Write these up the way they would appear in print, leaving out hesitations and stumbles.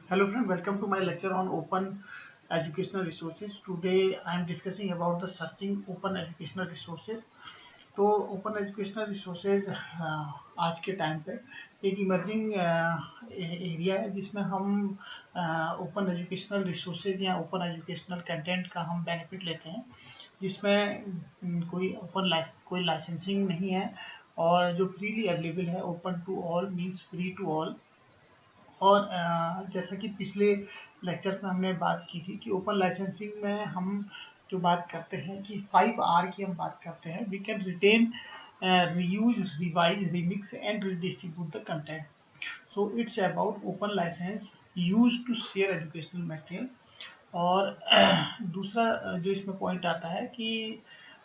Hello friend, welcome to my lecture on open educational resources. Today I am discussing about the searching open educational resources. तो open educational resources आज के time पे एक emerging area है जिसमें हम open educational resources या open educational content का हम बेनिफिट लेते हैं, जिसमें कोई लाइसेंसिंग नहीं है और जो फ्रीली अवेलेबल है। Open to all means free to all. और जैसा कि पिछले लेक्चर में हमने बात की थी कि ओपन लाइसेंसिंग में हम जो बात करते हैं कि 5R की हम बात करते हैं। We can retain, reuse, revise, remix and redistribute the content. So it's about open licence use to share educational material. और दूसरा जो इसमें पॉइंट आता है कि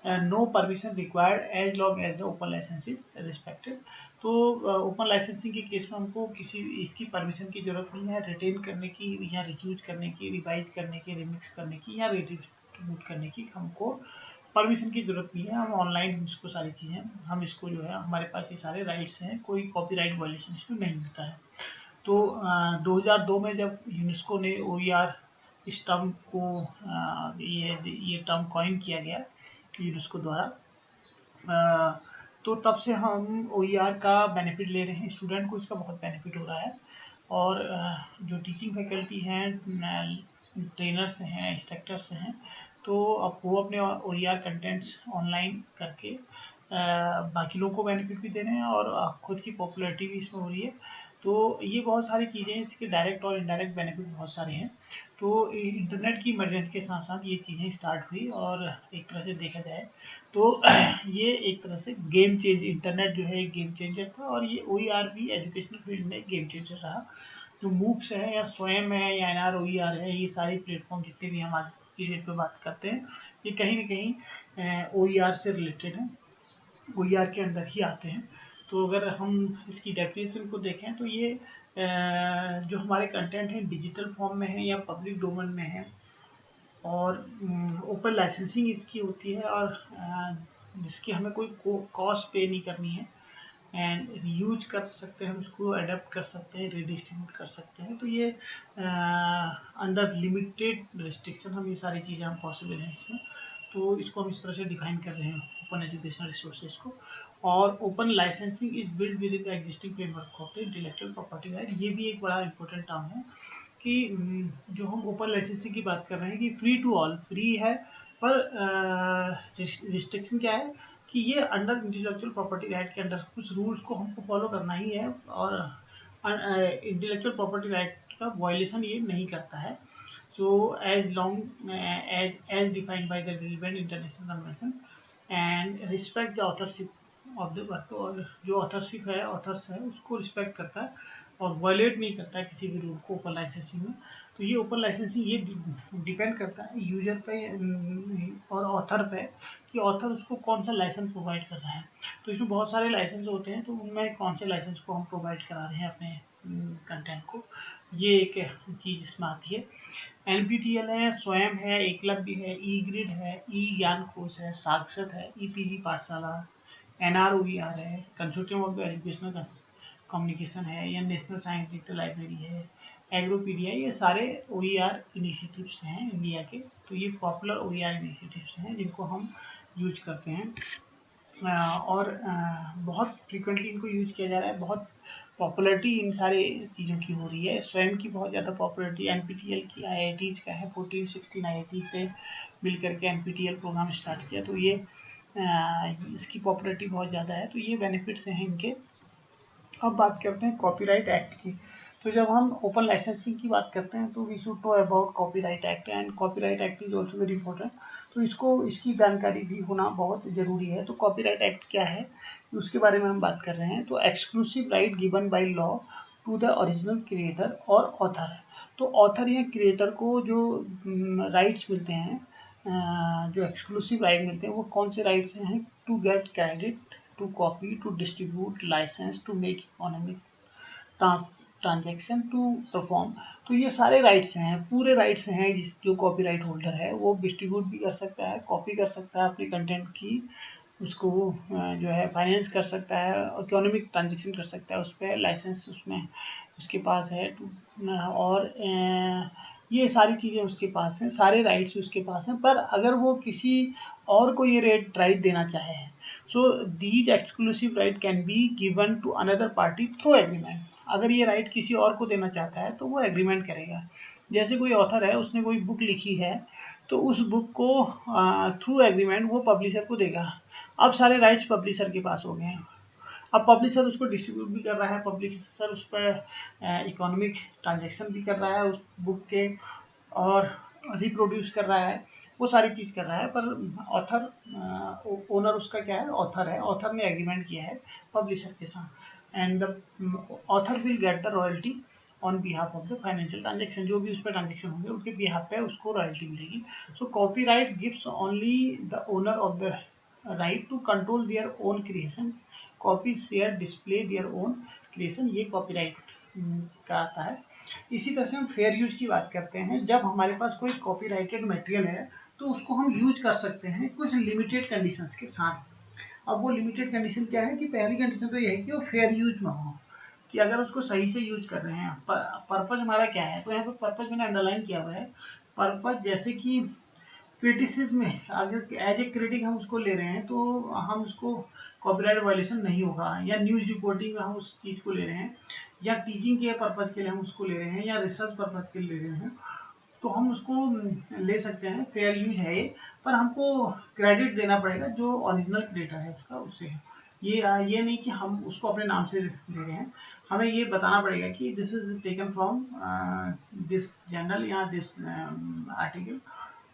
no permission required as long as the open licence is respected. तो open licensing के case में हमको किसी इसकी परमिशन की जरूरत नहीं है रिटेन करने की या रियूज करने की, रिवाइज करने की, रिमिक्स करने की या रिडिस्ट्रीब्यूट करने की। हमको परमिशन की जरूरत नहीं है। हम ऑनलाइन इसको सारी चीज़ें हम इसको जो है हमारे पास ये सारे राइट्स हैं, कोई कॉपीराइट वायलेशन इसमें नहीं होता है। तो 2002 में जब यूनेस्को ने OER इस टर्म को ये टर्म कॉइन किया गया यूनेस्को द्वारा, तो तब से हम OER का बेनिफिट ले रहे हैं। स्टूडेंट को इसका बहुत बेनिफिट हो रहा है। और जो टीचिंग फैकल्टी हैं, ट्रेनर्स हैं, इंस्ट्रक्टर्स हैं, तो अब वो अपने OER कंटेंट्स ऑनलाइन करके बाकी लोगों को बेनिफिट भी दे रहे हैं और खुद की पॉपुलैरिटी भी इसमें हो रही है। तो ये बहुत सारी चीज़ें हैं, इसके डायरेक्ट और इनडायरेक्ट बेनिफिट बहुत सारे हैं। तो इंटरनेट की इमरजेंसी के साथ साथ ये चीज़ें स्टार्ट हुई और एक तरह से देखा जाए तो ये एक तरह से गेम चेंज, इंटरनेट जो है एक गेम चेंजर था और ये OER भी एजुकेशनल फील्ड में गेम चेंजर रहा। जो मूक्स है या स्वयं है या NR OER है, ये सारे प्लेटफॉर्म जितने भी हम आज की डेट पे बात करते हैं, ये कहीं ना कहीं OER से रिलेटेड है, OER के अंदर ही आते हैं। तो अगर हम इसकी डेफिनेशन को देखें तो ये जो हमारे कंटेंट हैं डिजिटल फॉर्म में है या पब्लिक डोमेन में है और ओपन लाइसेंसिंग इसकी होती है और जिसकी हमें कोई कॉस्ट पे नहीं करनी है एंड यूज कर सकते हैं, हम इसको अडेप्ट कर सकते हैं, रिडिस्ट्रीब्यूट कर सकते हैं। तो ये अंडर लिमिटेड रिस्ट्रिक्शन हम ये सारी चीज़ें हम पॉसिबल हैं इसमें। तो इसको हम इस तरह से डिफाइन कर रहे हैं ओपन एजुकेशनल रिसोर्सेज को। और open licensing is build with in the existing framework of the intellectual property right. ये भी एक बड़ा इंपॉर्टेंट टर्म है कि जो हम ओपन लाइसेंसिंग की बात कर रहे हैं कि फ्री टू ऑल, फ्री है पर रिस्ट्रिक्शन क्या है कि ये अंडर इंटेलेक्चुअल प्रॉपर्टी राइट के अंडर कुछ रूल्स को हमको फॉलो करना ही है और इंटेलेक्चुअल प्रॉपर्टी राइट का वायलेशन ये नहीं करता है। So as long as defined by the relevant international convention and respect the authorship of the work. और जो ऑथरशिप है, ऑथर्स है, उसको रिस्पेक्ट करता है और वायलेट नहीं करता है किसी भी रूल को ओपन लाइसेंसिंग में। तो ये ओपन लाइसेंसिंग ये डिपेंड करता है यूजर पे और ऑथर पे कि ऑथर उसको कौन सा लाइसेंस प्रोवाइड कर रहा है। तो इसमें बहुत सारे लाइसेंस होते हैं, तो उनमें कौन से लाइसेंस को हम प्रोवाइड करा रहे हैं अपने कंटेंट को, ये एक चीज़ इसमें आती है। NPTEL है, स्वयं है, एकलव्य है, E-ग्रिड है, ज्ञानकोश है, साक्षर है, EPG पाठशाला, NR OER है, consortium of the educational communication है या नेशनल साइंस डिजिटल लाइब्रेरी है, एग्रोपीडिया, ये सारे OER इनिशिएटिव्स हैं इंडिया के। तो ये पॉपुलर OER इनिशिएटिव्स हैं जिनको हम यूज करते हैं और बहुत फ्रिक्वेंटली इनको यूज किया जा रहा है। बहुत पॉपुलैरिटी इन सारे चीज़ों की हो रही है। स्वयं की बहुत ज़्यादा पॉपुलैरिटी, NPTEL की, IITs का है, 14-16 IITs से मिल करके NPTEL प्रोग्राम स्टार्ट किया। तो ये इसकी पॉपुलैरिटी बहुत ज़्यादा है, तो ये बेनिफिट्स हैं इनके। अब बात करते हैं कॉपीराइट एक्ट की। तो जब हम ओपन लाइसेंसिंग की बात करते हैं तो we should know about copyright act and copyright act is also very important. तो इसकी जानकारी भी होना बहुत ज़रूरी है। तो कॉपीराइट एक्ट क्या है उसके बारे में हम बात कर रहे हैं। तो exclusive right given by law to the original creator और ऑथर। तो ऑथर या क्रिएटर को जो राइट्स मिलते हैं, जो एक्सक्लूसिव राइट मिलते हैं, वो कौन से राइट्स हैं? To get credit, to copy, to distribute, license, to make economic transaction, to perform. तो ये सारे राइट्स हैं, पूरे राइट्स हैं। जो कॉपीराइट होल्डर है वो डिस्ट्रीब्यूट भी कर सकता है, कॉपी कर सकता है अपने कंटेंट की, उसको जो है फाइनेंस कर सकता है, इकोनॉमिक ट्रांजेक्शन कर सकता है उस पर, लाइसेंस उसमें उसके पास है और ये सारी चीज़ें उसके पास हैं, सारे राइट्स उसके पास हैं। पर अगर वो किसी और को ये राइट देना चाहे, so these exclusive right can be given to another party through agreement. अगर ये राइट किसी और को देना चाहता है तो वो एग्रीमेंट करेगा। जैसे कोई ऑथर है, उसने कोई बुक लिखी है, तो उस बुक को थ्रू एग्रीमेंट वो पब्लिशर को देगा। अब सारे राइट्स पब्लिशर के पास हो गए हैं। अब पब्लिशर उसको डिस्ट्रीब्यूट भी कर रहा है, पब्लिशर उस पर इकोनॉमिक ट्रांजेक्शन भी कर रहा है उस बुक के, और रिप्रोड्यूस कर रहा है, वो सारी चीज़ कर रहा है। पर ऑथर ओनर उसका क्या है, ऑथर है। ऑथर ने एग्रीमेंट किया है पब्लिशर के साथ, and the author will get the royalty on behalf of the financial transaction. जो भी उस पर ट्रांजेक्शन होंगे उसके बिहाफ पे उसको रॉयल्टी मिलेगी। So copyright gives only the owner of the right to control their own creation, copy, share, display their own creation. ये copyright का आता है। इसी तरह से हम फेयर यूज की बात करते हैं। जब हमारे पास कोई कॉपीराइटेड मटेरियल है तो उसको हम यूज कर सकते हैं कुछ लिमिटेड कंडीशंस के साथ। अब वो लिमिटेड कंडीशन क्या है कि पहली कंडीशन तो ये है कि वो फेयर यूज में हो, कि अगर उसको सही से यूज कर रहे हैं। पर्पज हमारा क्या है, तो यहाँ पे पर्पज मैंने अंडरलाइन किया हुआ है। पर्पज जैसे कि क्रिटिसिज्म में अगर एज ए क्रिटिक हम उसको ले रहे हैं तो हम उसको कॉपीराइट वायलेशन नहीं होगा, या न्यूज़ रिपोर्टिंग में हम उस चीज़ को ले रहे हैं, या टीचिंग के पर्पज़ के लिए हम उसको ले रहे हैं, या रिसर्च पर्पज़ के लिए ले रहे हैं, तो हम उसको ले सकते हैं, फेयर यूज है ये। पर हमको क्रेडिट देना पड़ेगा जो ओरिजिनल क्रिएटर है उसका, उससे। ये नहीं कि हम उसको अपने नाम से ले रहे हैं। हमें ये बताना पड़ेगा कि this is taken from this journal या दिस आर्टिकल,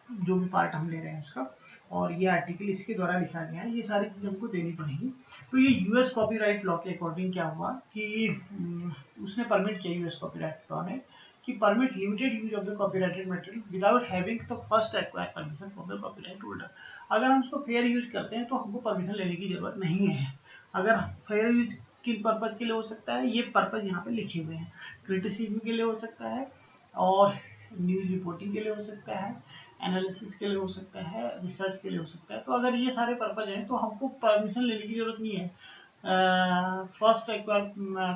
जो भी पार्ट हम ले रहे हैं उसका, और ये आर्टिकल इसके द्वारा लिखा गया है। ये सारी चीज़ें हमको देनी पड़ेगी। तो ये यूएस कॉपीराइट लॉ के अकॉर्डिंग क्या हुआ कि उसने परमिट किया, यूएस कॉपीराइट लॉ ने, कि permit limited use of the copyrighted material without having the first acquired permission from the copyright holder. अगर हम उसको फेयर यूज करते हैं तो हमको परमिशन लेने की जरूरत नहीं है। अगर फेयर यूज किन पर्पज के लिए हो सकता है, ये पर्पज यहाँ पे लिखे हुए हैं। क्रिटिसिज्म के लिए हो सकता है, और न्यूज़ रिपोर्टिंग के लिए हो सकता है, एनालिसिस के लिए हो सकता है, रिसर्च के लिए हो सकता है। तो अगर ये सारे पर्पज हैं तो हमको परमिशन लेने की जरूरत नहीं है। First acquire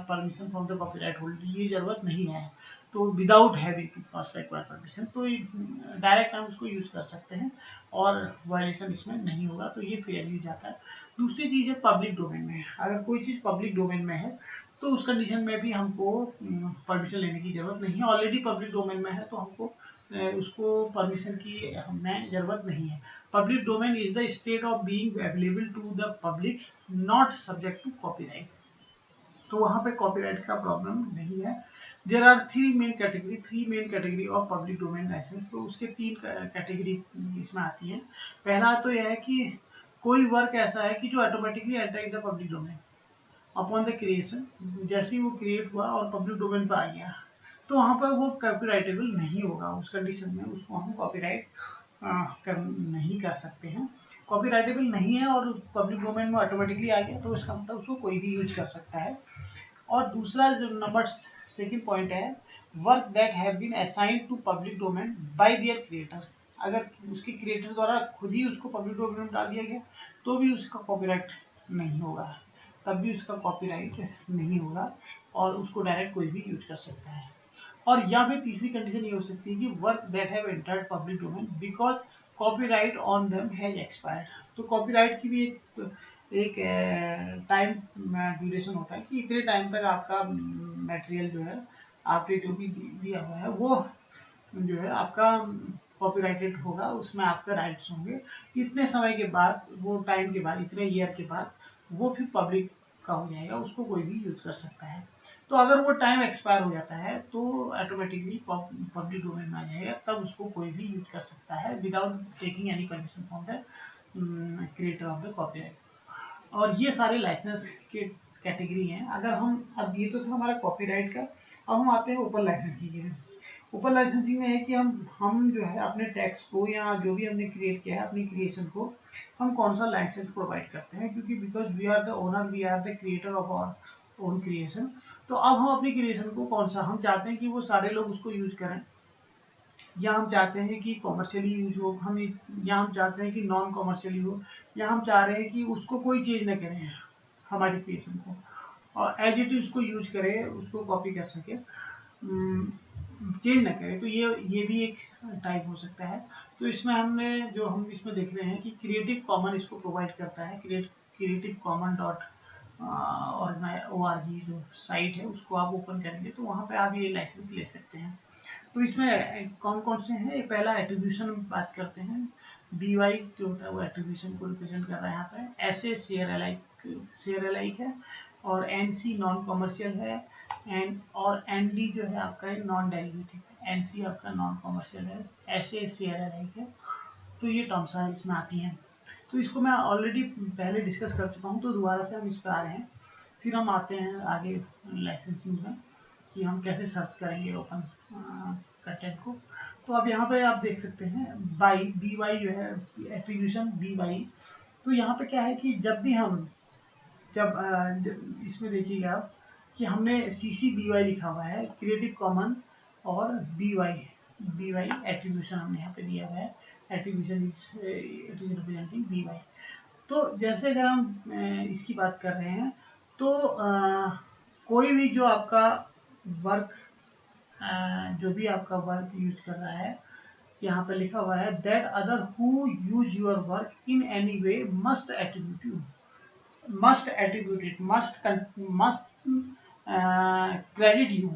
permission from the copyright holder, ये जरूरत नहीं है। तो without having first acquire permission, तो डायरेक्ट हम उसको यूज कर सकते हैं और वायलेशन इसमें नहीं होगा। तो ये फेयर यूज आता है। दूसरी चीज़ है पब्लिक डोमेन में। अगर कोई चीज़ पब्लिक डोमेन में है तो उस कंडीशन में भी हमको परमिशन लेने की जरूरत नहीं है। ऑलरेडी पब्लिक डोमेन में है तो हमको उसको परमिशन की हमें जरूरत नहीं है। Public domain is the state of being available to the public, not subject to copyright. तो वहाँ पे कॉपीराइट का प्रॉब्लम नहीं है। There are three main category of public domain licence. तो उसके तीन कैटेगरी इसमें आती है। पहला तो यह है कि कोई वर्क ऐसा है कि जो automatically enter in the public domain upon the creation. जैसे ही वो क्रिएट हुआ और पब्लिक डोमेन पर आ गया तो वहाँ पर वो कॉपीराइटेबल नहीं होगा। उस कंडीशन में उसको हम कॉपीराइट नहीं कर सकते हैं। कॉपीराइटेबल नहीं है और पब्लिक डोमेन में ऑटोमेटिकली आ गया तो उसका मतलब उसको कोई भी यूज कर सकता है। और दूसरा जो नंबर सेकंड पॉइंट है, work that have been assigned to public domain by their creator. अगर उसके क्रिएटर द्वारा खुद ही उसको पब्लिक डोमेन में डाल दिया गया तो भी उसका कॉपीराइट नहीं होगा, तब भी उसका कॉपीराइट नहीं होगा और उसको डायरेक्ट कोई भी यूज कर सकता है। और या फिर तीसरी कंडीशन ये हो सकती है कि work that have entered public domain because copyright on them has expired. तो कॉपीराइट की भी एक टाइम ड्यूरेशन होता है कि इतने टाइम तक आपका मटेरियल जो है, आपने जो भी दिया हुआ है वो जो है आपका कॉपीराइटेड होगा, उसमें आपके राइट्स होंगे। इतने समय के बाद, वो टाइम के बाद, इतने ईयर के बाद वो फिर पब्लिक का हो जाएगा, उसको कोई भी यूज कर सकता है। तो अगर वो टाइम एक्सपायर हो जाता है तो ऑटोमेटिकली पब्लिक डोमेन में आ जाएगा, तब उसको कोई भी यूज कर सकता है without taking any permission from the creator of the copyright. और ये सारे लाइसेंस के कैटेगरी हैं। अगर हम, अब ये तो था हमारा कॉपीराइट का। अब हम आते हैं ओपन लाइसेंसिंग के। ओपन लाइसेंसिंग में है कि हम जो है अपने टेक्स्ट को या जो भी हमने क्रिएट किया है अपनी क्रिएशन को, हम कौन सा लाइसेंस प्रोवाइड करते हैं, क्योंकि because we are the owner, we are the creator of our own creation. तो अब हम अपनी क्रिएशन को कौन सा, हम चाहते हैं कि वो सारे लोग उसको यूज करें, या हम चाहते हैं कि कॉमर्शियली यूज हो, या हम चाहते हैं कि नॉन कॉमर्शियली हो, या हम चाह रहे हैं कि उसको कोई चेंज न करें हमारी क्रिएशन को। और एज इट इज उसको यूज करे, उसको कॉपी कर सके, चेंज ना करे। तो ये भी एक टाइप हो सकता है। तो इसमें हम इसमें देख रहे हैं कि क्रिएटिव कॉमन इसको प्रोवाइड करता है। क्रिएटिव कॉमन डॉट ORG जो साइट है उसको आप ओपन करेंगे तो वहाँ पे आप ये लाइसेंस ले सकते हैं। तो इसमें कौन कौन से हैं, ये पहला एट्रीब्यूशन बात करते हैं। BY जो होता है वो एट्रीब्यूशन को रिप्रेजेंट कर रहा है यहाँ पे। ऐसे शेयर अलाइक है, और NC नॉन कॉमर्शियल है, और ND जो है आपका नॉन डेरिवेटिव है। NC आपका नॉन कॉमर्शियल है, ऐसे शेयर अलाइक है। तो ये टर्म्स इसमें आती हैं। तो इसको मैं ऑलरेडी पहले डिस्कस कर चुका हूँ, तो दोबारा से हम इस पर आ रहे हैं। फिर हम आते हैं आगे लाइसेंसिंग में कि हम कैसे सर्च करेंगे ओपन कंटेंट को। तो अब यहाँ पे आप देख सकते हैं BY जो है एट्रीब्यूशन BY। तो यहाँ पे क्या है कि जब इसमें देखिएगा आप कि हमने CC BY लिखा हुआ है, क्रिएटिव कॉमन, और BY एट्रीब्यूशन हमने यहाँ पे दिया हुआ है। Attribution is representing BY। तो जैसे अगर हम इसकी बात कर रहे हैं तो कोई भी जो आपका वर्क जो भी आपका वर्क यूज कर रहा है, यहाँ पे लिखा हुआ है that other who use your work in any we must attribute must credit you.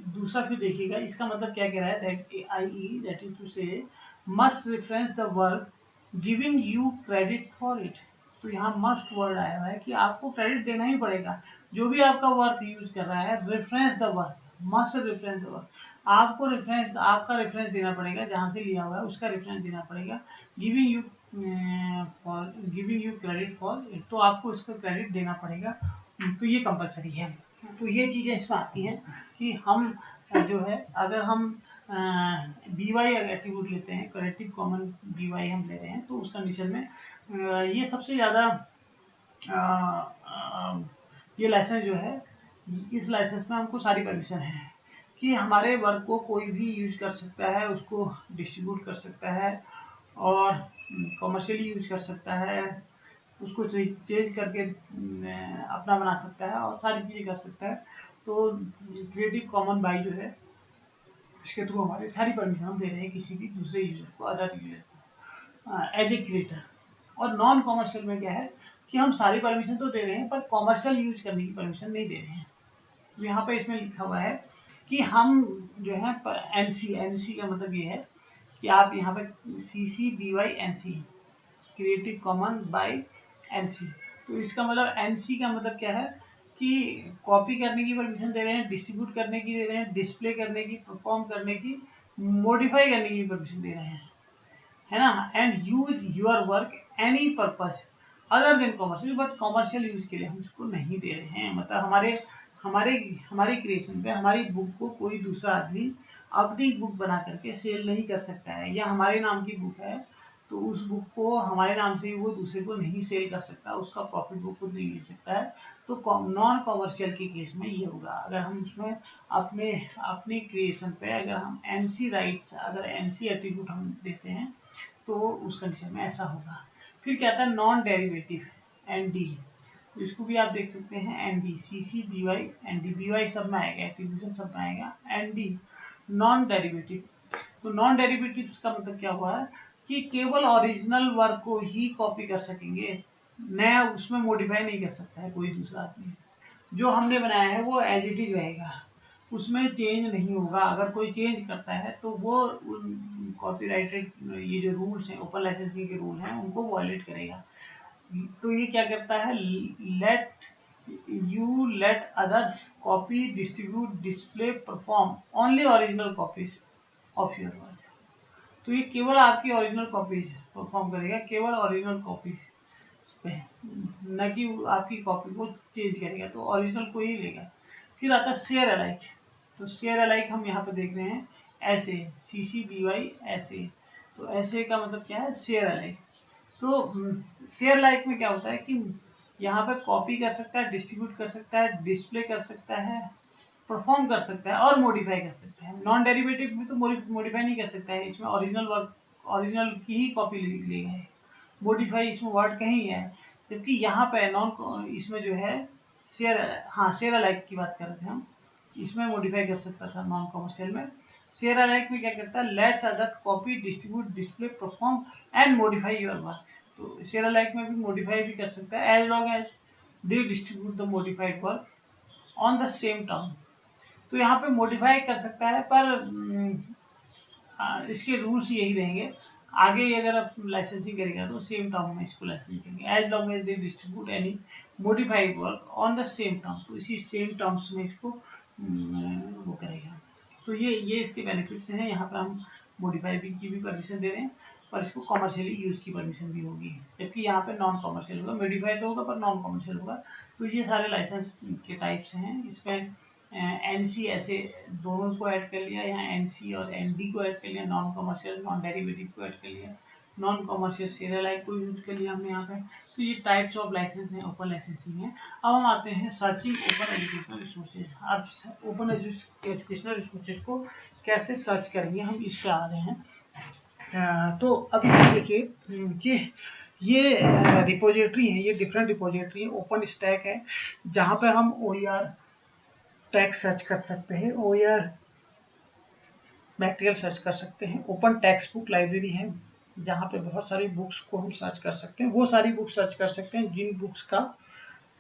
दूसरा फिर देखिएगा इसका मतलब क्या कह रहा है, दैट इज टू से must reference the work giving you credit for it. तो यहाँ मस्ट वर्ड आया हुआ है कि आपको क्रेडिट देना ही पड़ेगा। जो भी आपका वर्क यूज कर रहा है, reference the work, must reference the work, आपका रेफरेंस देना पड़ेगा, जहाँ से लिया हुआ है उसका रेफरेंस देना पड़ेगा। Giving you credit for it, तो आपको इसका क्रेडिट देना पड़ेगा। तो ये कंपलसरी है। तो ये चीज़ें इसमें आती हैं कि हम जो है अगर हम BY एट्रीब्यूट लेते हैं, क्रिएटिव कॉमन BY हम ले रहे हैं, तो उस कंडीशन में ये सबसे ज़्यादा ये लाइसेंस जो है, इस लाइसेंस में हमको सारी परमिशन है कि हमारे वर्क को कोई भी यूज कर सकता है, उसको डिस्ट्रीब्यूट कर सकता है, और कमर्शियली यूज कर सकता है, उसको चेंज करके अपना बना सकता है, और सारी चीज़ें कर सकता है। तो क्रिएटिव कॉमन बाई जो है इसके थ्रू हमारे सारी परमिशन हम दे रहे हैं किसी भी दूसरे यूजर को, अदर यूजर को, एज ए क्रिएटर। और नॉन कॉमर्शियल में क्या है कि हम सारी परमिशन तो दे रहे हैं पर कॉमर्शियल यूज करने की परमिशन नहीं दे रहे हैं। तो यहाँ पे इसमें लिखा हुआ है कि हम जो है NC का मतलब ये है कि आप यहाँ पे CC BY NC creative common by NC। तो इसका मतलब NC का मतलब क्या है कि कॉपी करने की परमिशन दे रहे हैं, डिस्ट्रीब्यूट करने की दे रहे हैं, डिस्प्ले करने की, परफॉर्म करने की, मॉडिफाई करने की परमिशन दे रहे हैं, है ना। And use your work any purpose other than commercial, but commercial use के लिए हम इसको नहीं दे रहे हैं। मतलब हमारे क्रिएशन पे हमारी बुक को कोई दूसरा आदमी अपनी बुक बना करके सेल नहीं कर सकता है, या हमारे नाम की बुक है तो उस बुक को हमारे नाम से वो दूसरे को नहीं सेल कर सकता, उसका प्रॉफिट वो खुद नहीं ले सकता है। तो नॉन कॉमर्शियल के केस में ये होगा, अगर हम उसमें अपने क्रिएशन पे अगर हम NC राइट्स, अगर NC एट्रीब्यूट हम देते हैं तो उस कंडीशन में ऐसा होगा। फिर क्या आता है नॉन डेरिवेटिव ND। तो इसको भी आप देख सकते हैं ND, CC BY ND, BY सब में आएगा, एट्रीब्यूशन सब में आएगा। ND non derivative. तो नॉन डेरिवेटिव का मतलब क्या हुआ है कि केवल ओरिजिनल वर्क को ही कॉपी कर सकेंगे, नया उसमें मॉडिफाई नहीं कर सकता है कोई दूसरा आदमी। जो हमने बनाया है वो एज इट इज रहेगा, उसमें चेंज नहीं होगा। अगर कोई चेंज करता है तो वो कॉपीराइटेड ये जो रूल्स हैं, ओपन लाइसेंसिंग के रूल हैं, उनको वॉयलेट करेगा। तो ये क्या करता है, let others copy, distribute, display, perform only original copies of your work. तो ये केवल आपकी ओरिजिनल कॉपीज परफॉर्म करेगा, केवल ओरिजिनल कॉपीज पे, न कि आपकी कॉपी को चेंज करेगा। तो ओरिजिनल को ही लेगा। फिर आता है शेयर अलाइक। तो शेयर अलाइक हम यहाँ पे देख रहे हैं ऐसे, CC BY ऐसे। तो ऐसे का मतलब क्या है, शेयर अलाइक। तो शेयर लाइक में क्या होता है कि यहाँ पे कॉपी कर सकता है, डिस्ट्रीब्यूट कर सकता है, डिस्प्ले कर सकता है, परफॉर्म कर सकता है, और मॉडिफाई कर सकता है। नॉन डेरिवेटिव में तो मॉडिफाई नहीं कर सकता है, इसमें ओरिजिनल की ही कॉपी लेगा है, मॉडिफाई इसमें वर्ड कहीं है। जबकि यहाँ पे इसमें जो है शेयर, हाँ शेयर अलाइक की बात कर रहे थे हम, इसमें मॉडिफाई कर सकता था नॉन कमर्शियल में। शेयर अलाइक में क्या करता है, lets other copy, distribute, display, perform and modify your work. तो शेयर अलाइक में भी मॉडिफाई भी कर सकता है, as long as they distribute the modified work on the same term. तो यहाँ पे मॉडिफाई कर सकता है, पर इसके रूल्स यही रहेंगे, आगे अगर आप लाइसेंसिंग करेगा तो सेम टर्म में इसको लाइसेंसिंग करेंगे, as long as they distribute any modified work on the same term. तो इसी सेम टर्म्स में इसको वो करेगा। तो ये इसके बेनिफिट्स हैं। यहाँ पे हम मॉडिफाई की भी परमिशन दे रहे हैं, पर इसको कमर्शियली यूज़ की परमिशन भी होगी, जबकि यहाँ पे नॉन कमर्शियल होगा, मॉडिफाई तो होगा पर नॉन कमर्शियल होगा। तो ये सारे लाइसेंस के टाइप्स हैं। इसमें एनसी ऐसे दोनों को ऐड कर लिया, यहाँ एनसी और एनडी को ऐड कर लिया, नॉन कमर्शियल नॉन डेरिवेटिव को ऐड कर लिया, नॉन कमर्शियल शेयर अलाइक को यूज कर लिया हमने यहाँ पे। तो ये टाइप्स ऑफ लाइसेंस हैं, ओपन लाइसेंसिंग है। अब हम आते हैं सर्चिंग ओपन एजुकेशनल रिसोर्सेज। अब ओपन एजुकेशनल रिसोर्सेज को कैसे सर्च करेंगे, हम इस पे आ रहे हैं। तो अब इसमें देखिए कि ये रिपोजिटरी है, ये डिफरेंट रिपोजिटरी है। ओपन स्टैक है जहाँ पे हम OER टेक्स्ट सर्च कर सकते हैं, OER मटेरियल सर्च कर सकते हैं। ओपन टेक्स्ट बुक लाइब्रेरी है जहाँ पे बहुत सारी बुक्स को हम सर्च कर सकते हैं। वो सारी बुक्स सर्च कर सकते हैं जिन बुक्स का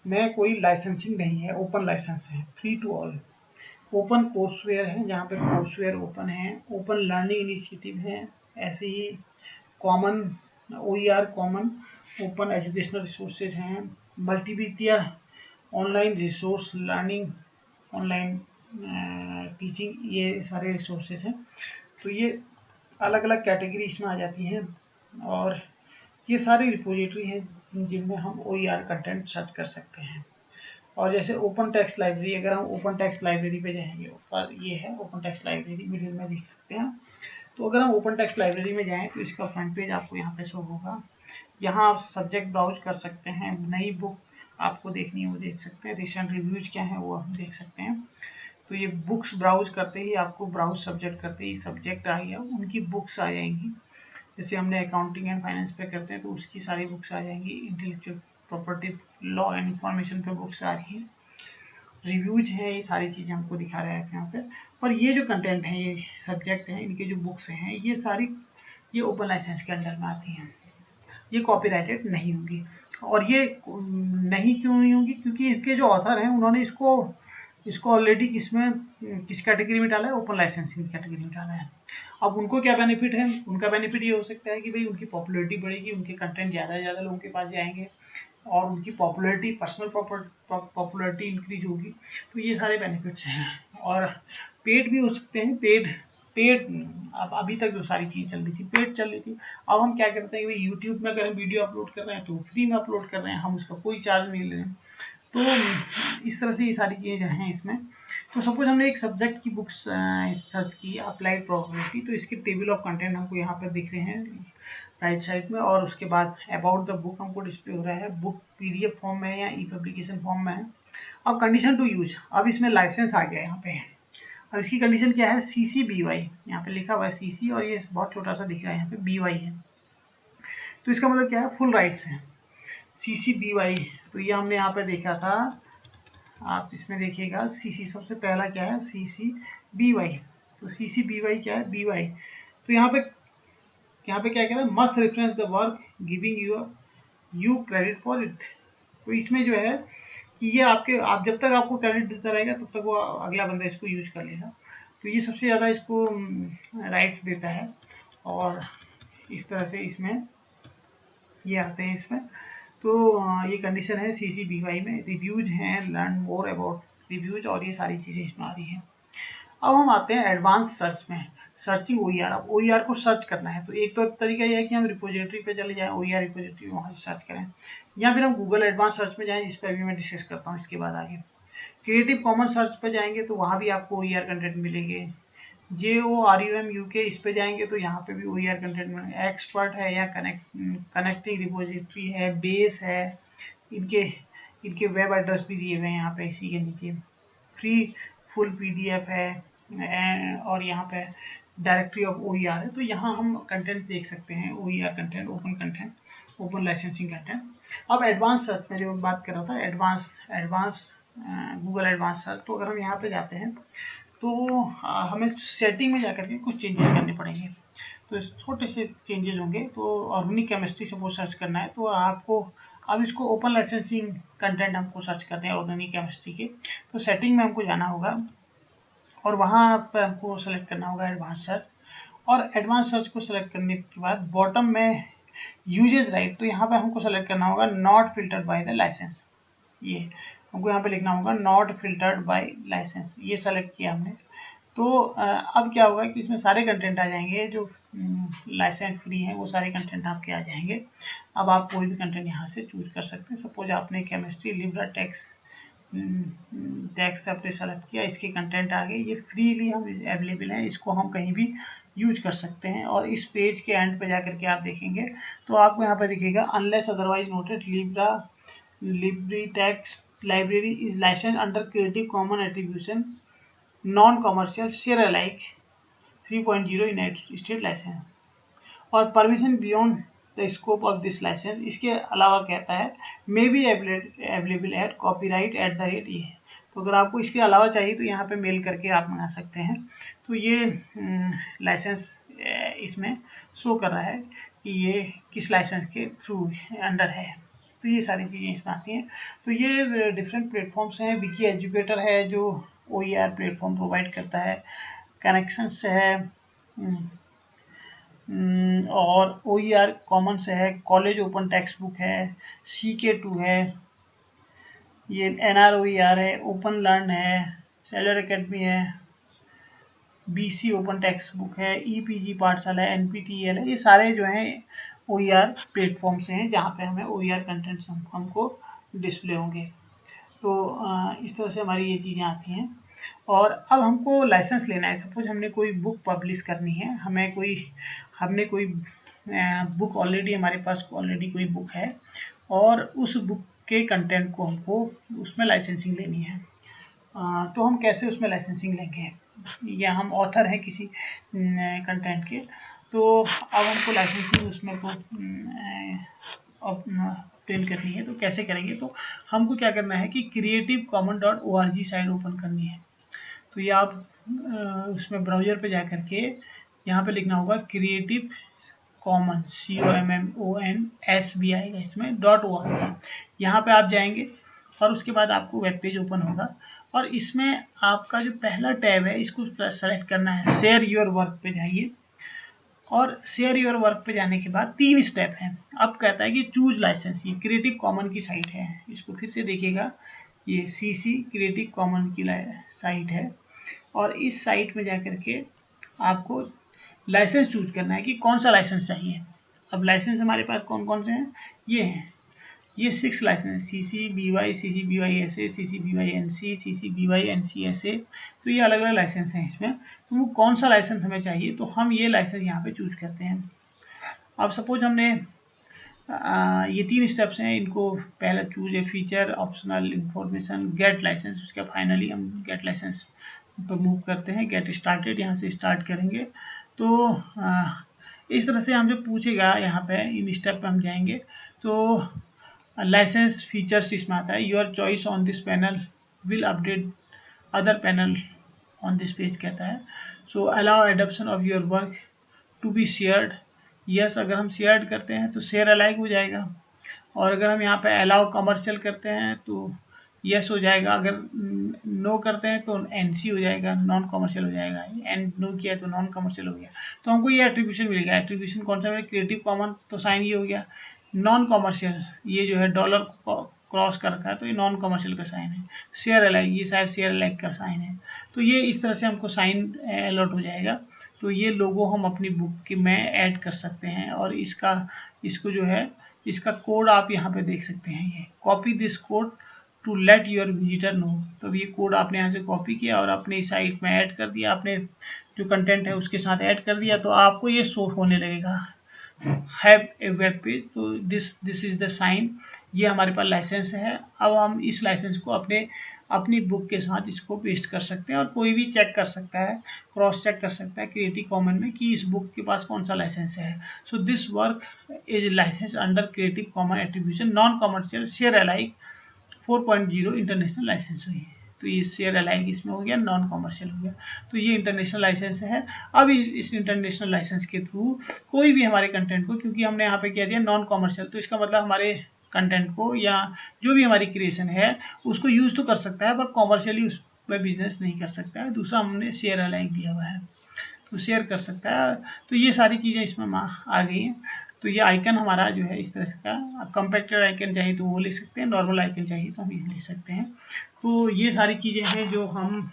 में कोई लाइसेंसिंग नहीं है, ओपन लाइसेंस है, free to all. Open courseware है जहाँ पे कोर्सवेयर ओपन है। ओपन लर्निंग इनिशिएटिव है, ऐसे ही common OER common open educational resources हैं। Multimedia online resource learning, online teaching, ये सारे रिसोर्सेज हैं। तो ये अलग अलग कैटेगरी इसमें आ जाती हैं, और ये सारी रिपोजिटरी हैं जिनमें हम OER कंटेंट सर्च कर सकते हैं। और जैसे ओपन टेक्स्ट लाइब्रेरी, अगर हम ओपन टेक्स्ट लाइब्रेरी पे जाएंगे, ऊपर ये है ओपन टेक्स्ट लाइब्रेरी, मिडिल में देख सकते हैं। तो अगर हम ओपन टेक्स्ट लाइब्रेरी में जाएं तो इसका फ्रंट पेज आपको यहाँ पे शो होगा। यहाँ आप सब्जेक्ट ब्राउज कर सकते हैं, नई बुक आपको देखनी है वो देख सकते हैं, रिसेंट रिव्यूज क्या है वो हम देख सकते हैं। तो ये बुक्स ब्राउज करते ही आपको, ब्राउज सब्जेक्ट करते ही सब्जेक्ट आ गया, उनकी बुक्स आ जाएंगी। जैसे हमने अकाउंटिंग एंड फाइनेंस पे करते हैं तो उसकी सारी बुक्स आ जाएंगी। Intellectual property law and information पे बुक्स आ रही हैं, रिव्यूज हैं, ये सारी चीज़ें हमको दिखा रहे हैं यहाँ पे। पर ये जो कंटेंट है, ये सब्जेक्ट हैं, इनके जो बुक्स हैं, ये सारी ये ओपन लाइसेंस के अंडर में आती हैं, ये कॉपीराइटेड नहीं होंगी। और ये नहीं क्यों नहीं होंगी, क्योंकि इसके जो ऑथर हैं उन्होंने इसको ऑलरेडी किस कैटेगरी में डाला है, ओपन लाइसेंसिंग कैटेगरी में डाला है। अब उनको क्या बेनिफिट है, उनका बेनिफिट ये हो सकता है कि भाई उनकी पॉपुलैरिटी बढ़ेगी, उनके कंटेंट ज़्यादा से ज़्यादा लोगों के पास जाएंगे, और उनकी पॉपुलैरिटी, पर्सनल पॉपुलैरिटी इंक्रीज होगी। तो ये सारे बेनिफिट्स हैं। और पेड भी हो सकते हैं, पेड अब अभी तक जो सारी चीज़ चल रही थी पेड चल रही थी। अब हम क्या करते हैं कि यूट्यूब में अगर हम वीडियो अपलोड कर रहे हैं तो फ्री में अपलोड कर रहे हैं, हम उसका कोई चार्ज नहीं ले रहे हैं। तो इस तरह से ये सारी चीज़ें जो हैं इसमें। तो सपोज हमने एक सब्जेक्ट की बुक्स सर्च की, अप्लाइड प्रोबेबिलिटी, तो इसके टेबल ऑफ कंटेंट हमको यहाँ पर दिख रहे हैं राइट साइड में, और उसके बाद अबाउट द बुक हमको डिस्प्ले हो रहा है, बुक PDF फॉर्म में है या ई-पब्लिकेशन फॉर्म में है। अब कंडीशन टू यूज, अब इसमें लाइसेंस आ गया यहाँ पे। अब इसकी कंडीशन क्या है, CC-BY, यहाँ पे लिखा हुआ है CC, और ये बहुत छोटा सा दिख रहा है यहाँ पे BY है। तो इसका मतलब क्या है, फुल राइट्स है CC-BY। तो ये हमने यहाँ पे देखा था, आप इसमें देखिएगा CC सबसे पहला क्या है, CC-BY। तो CC-BY क्या है, BY। तो यहाँ पे क्या कह रहा है, must reference the work giving you credit for it. तो इसमें जो है कि ये आप जब तक आपको क्रेडिट देता रहेगा तब तक वो अगला बंदा इसको यूज कर लेगा। तो ये सबसे ज़्यादा इसको राइट्स देता है, और इस तरह से इसमें ये आते हैं इसमें। तो ये कंडीशन है CC-BY में। रिव्यूज हैं, लर्न मोर अबाउट रिव्यूज, और ये सारी चीज़ें इसमें आ रही हैं। अब हम आते हैं एडवांस सर्च में, सर्चिंग OER। अब OER को सर्च करना है तो एक तो तरीका यह है कि हम रिपोजिटरी पे चले जाएं, OER रिपोजिटरी वहाँ से सर्च करें, या फिर हम गूगल एडवांस सर्च में जाएं, जिस पर भी मैं डिस्कस करता हूँ इसके बाद आगे। क्रिएटिव कॉमन्स सर्च पे जाएंगे तो वहाँ भी आपको OER कंटेंट मिलेंगे। JORUM UK इस पे जाएंगे तो यहाँ पे भी OER कंटेंट मिलेंगे। एक्सपर्ट है या कनेक्टिंग रिपोजिटरी है, बेस है, इनके वेब एड्रेस भी दिए हुए हैं यहाँ पे इसी के नीचे। फ्री फुल PDF है, और यहाँ पे डायरेक्टरी ऑफ OER है। तो यहाँ हम कंटेंट देख सकते हैं, OER content, open licensing content. अब एडवांस सर्च में जो बात कर रहा था, एडवांस गूगल एडवांस सर्च। तो अगर हम यहाँ पे जाते हैं तो हमें सेटिंग में जाकर के कुछ चेंजेस करने पड़ेंगे। तो छोटे से चेंजेस होंगे। तो ऑर्गेनिक केमिस्ट्री सपोज सर्च करना है तो आपको अब इसको ओपन लाइसेंसिंग कंटेंट हमको सर्च करने हैं ऑर्गेनिक केमिस्ट्री के। तो सेटिंग में हमको जाना होगा और वहाँ पर हमको सेलेक्ट करना होगा एडवांस सर्च। और एडवांस सर्च को सेलेक्ट करने के बाद बॉटम में यूजेस राइट, तो यहाँ पे हमको सेलेक्ट करना होगा not filtered by the licence. ये हमको यहाँ पे लिखना होगा नॉट फिल्टर्ड बाय लाइसेंस, ये सेलेक्ट किया हमने। तो अब क्या होगा कि इसमें सारे कंटेंट आ जाएंगे जो लाइसेंस फ्री हैं, वो सारे कंटेंट आपके आ जाएंगे। अब आप कोई भी कंटेंट यहाँ से चूज कर सकते हैं। सपोज आपने केमिस्ट्री लिब्रा टैक्स आपने सेलेक्ट किया, इसके कंटेंट आ गए, ये फ्रीली हम अवेलेबल हैं, इसको हम कहीं भी यूज कर सकते हैं। और इस पेज के एंड पे जाकर के आप देखेंगे तो आपको यहाँ पे दिखेगा unless otherwise noted LibreTexts library is license under creative common attribution non commercial share alike 3.0 United State license और permission beyond the scope of this license. इसके अलावा कहता है may be available at copyright @ ये। तो अगर आपको इसके अलावा चाहिए तो यहाँ पे मेल करके आप मंगा सकते हैं। तो ये लाइसेंस इसमें शो कर रहा है कि ये किस लाइसेंस के थ्रू अंडर है। तो ये सारी चीज़ें इसमें आती हैं। तो ये डिफरेंट प्लेटफॉर्म्स हैं। विकी एजुकेटर है जो OER प्लेटफॉर्म प्रोवाइड करता है, कनेक्शंस है और OER कॉमन से है, कॉलेज ओपन टेक्स्ट बुक है, CK2 है, ये NROER है, ओपन लर्न है, सेलर एकेडमी है, BC ओपन टेक्स्ट बुक है, EPG पाठशाला है, NPTEL है। ये सारे जो हैं OER प्लेटफॉर्म से हैं जहाँ पे हमें OER कंटेंट हमको डिस्प्ले होंगे। तो इस तरह से हमारी ये चीज़ें आती हैं। और अब हमको लाइसेंस लेना है। सपोज हमने कोई बुक पब्लिश करनी है, हमने कोई बुक ऑलरेडी, हमारे पास ऑलरेडी कोई बुक है और उस बुक के कंटेंट को हमको उसमें लाइसेंसिंग लेनी है। तो हम कैसे उसमें लाइसेंसिंग लेंगे, या हम ऑथर हैं किसी कंटेंट के, तो अब हमको लाइसेंसिंग उसमें को ऑब्टेन करनी है। तो कैसे करेंगे, तो हमको क्या करना है कि creativecommons.org साइट ओपन करनी है। तो ये आप उसमें ब्राउज़र पे जा करके यहाँ पे लिखना होगा क्रिएटिव कॉमन्स COMMONS भी आएगा इसमें .org। यहाँ पे आप जाएंगे और उसके बाद आपको वेब पेज ओपन होगा और इसमें आपका जो पहला टैब है इसको सेलेक्ट करना है। शेयर योर वर्क पे जाइए और शेयर योर वर्क पे जाने के बाद 3 स्टेप हैं। अब कहता है कि चूज लाइसेंस, ये क्रिएटिव कॉमन की साइट है, इसको फिर से देखिएगा, ये CC क्रिएटिव कॉमन की साइट है और इस साइट में जाकर के आपको लाइसेंस चूज करना है कि कौन सा लाइसेंस चाहिए। अब लाइसेंस हमारे पास कौन कौन से हैं, ये हैं, ये 6 licence CC BY CC BY SA CC BY NC CC BY NC SA। तो ये अलग अलग लाइसेंस हैं इसमें। तो वो कौन सा लाइसेंस हमें चाहिए, तो हम ये लाइसेंस यहाँ पे चूज करते हैं। अब सपोज हमने ये 3 स्टेप्स हैं, इनको पहला चूज है feature, optional, information, get licence. उसके फाइनली हम गेट लाइसेंस पर मूव करते हैं। गेट स्टार्टेड, यहाँ से स्टार्ट करेंगे। तो इस तरह से हमसे पूछेगा, यहाँ पे इन स्टेप पे हम जाएंगे तो लाइसेंस फीचर्स इसमें आता है। Your choice on this panel will update other panel on this page कहता है। So allow adoption of your work to be shared. Yes, अगर हम शेयर्ड करते हैं तो शेयर अलाइक हो जाएगा और अगर हम यहाँ पे अलाउ कमर्शियल करते हैं तो यस हो जाएगा, अगर नो करते हैं तो NC हो जाएगा, नॉन कमर्शियल हो जाएगा, एंड नो किया तो नॉन कमर्शियल हो गया। तो हमको ये एट्रीब्यूशन मिल गया। एट्रीब्यूशन कौन सा है, क्रिएटिव कॉमन, तो साइन ये हो गया। नॉन कमर्शियल, ये जो है डॉलर क्रॉस कर रखा है तो ये नॉन कमर्शियल का साइन है। शेयर अलाइक, ये शायद शेयर अलाइक का साइन है। तो ये इस तरह से हमको साइन अलॉट हो जाएगा। तो ये लोगो हम अपनी बुक में ऐड कर सकते हैं और इसको जो है इसका कोड आप यहाँ पे देख सकते हैं। ये copy this code to let your visitor know. तो ये कोड आपने यहाँ से कॉपी किया और अपनी साइट में ऐड कर दिया, आपने जो कंटेंट है उसके साथ ऐड कर दिया, तो आपको ये शो होने लगेगा, हैव ए वेब पेज। तो दिस इज द साइन, ये हमारे पास लाइसेंस है। अब हम इस लाइसेंस को अपनी बुक के साथ इसको पेस्ट कर सकते हैं और कोई भी चेक कर सकता है, क्रॉस चेक कर सकता है क्रिएटिव कॉमन में कि इस बुक के पास कौन सा लाइसेंस है। So this work is license under creative common attribution non commercial share alike 4.0 international licence हुई है। तो ये शेयर अलाइंग इसमें हो गया, नॉन कॉमर्शियल हो गया। तो ये इंटरनेशनल लाइसेंस है। अब इस इंटरनेशनल लाइसेंस के थ्रू कोई भी हमारे कंटेंट को, क्योंकि हमने यहाँ पे क्या दिया नॉन कॉमर्शियल, तो इसका मतलब हमारे कंटेंट को या जो भी हमारी क्रिएशन है उसको यूज तो कर सकता है, पर कॉमर्शियली उस पर बिजनेस नहीं कर सकता है। दूसरा हमने शेयर अलाइंग दिया हुआ है, तो शेयर कर सकता है। तो ये सारी चीज़ें इसमें आ गई हैं। तो ये आइकन हमारा जो है इस तरह का, आप कंपैक्टेड आइकन चाहिए तो वो ले सकते हैं, नॉर्मल आइकन चाहिए तो हम ये ले सकते हैं। तो ये सारी चीज़ें हैं जो हम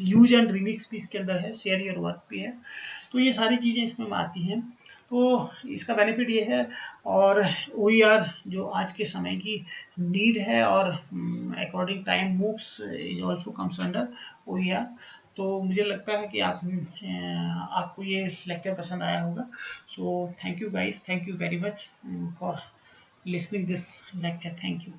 यूज एंड रिमिक्स भी इसके अंदर है, शेयर योर वर्क भी है। तो ये सारी चीज़ें इसमें आती हैं। तो इसका बेनिफिट ये है, और OER जो आज के समय की नीड है, और according time moves is also comes under OER। तो मुझे लगता है कि आपको ये लेक्चर पसंद आया होगा। So thank you guys, thank you very much for listening this lecture. Thank you.